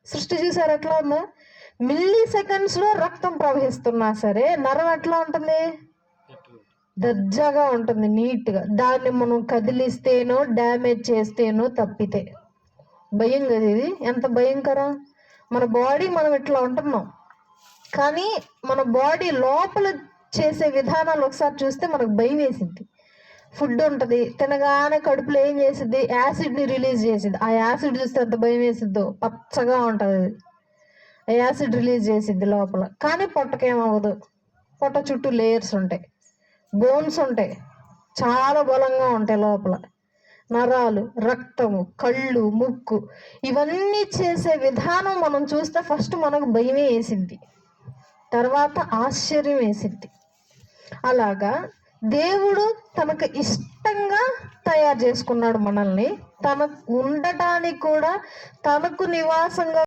సృష్టి చూసారు ఎట్లా ఉందో? మిల్లీ సెకండ్స్ లో రక్తం ప్రవహిస్తున్నా సరే నరం ఎట్లా ఉంటుంది? దర్జాగా ఉంటుంది, నీట్ గా. దాన్ని మనం కదిలిస్తేనో డ్యామేజ్ చేస్తేనో తప్పితే భయం కదా ఇది. ఎంత భయంకరం! మన బాడీ మనం ఇట్లా ఉంటున్నాం, కానీ మన బాడీ లోపల చేసే విధానాలు ఒకసారి చూస్తే మనకు భయం వేసింది. ఫుడ్ ఉంటుంది, తినగానే కడుపులో ఏం చేసిద్ది? యాసిడ్ని రిలీజ్ చేసిద్ది. ఆ యాసిడ్ చూస్తే ఎంత భయం వేసిద్దో, పచ్చగా ఉంటుంది అది. ఆ యాసిడ్ రిలీజ్ చేసిద్ది లోపల, కానీ పొట్టకేమవ్వదు. పొట్ట చుట్టూ లేయర్స్ ఉంటాయి, బోన్స్ ఉంటాయి, చాలా బలంగా ఉంటాయి లోపల. నరాలు, రక్తము, కళ్ళు, ముక్కు, ఇవన్నీ చేసే విధానం మనం చూస్తే ఫస్ట్ మనకు భయమే వేసిద్ది, తర్వాత ఆశ్చర్యం వేసిద్ది. అలాగా దేవుడు తనకు ఇష్టంగా తయారు చేసుకున్నాడు మనల్ని. తనకు ఉండటానికి కూడా, తనకు నివాసంగా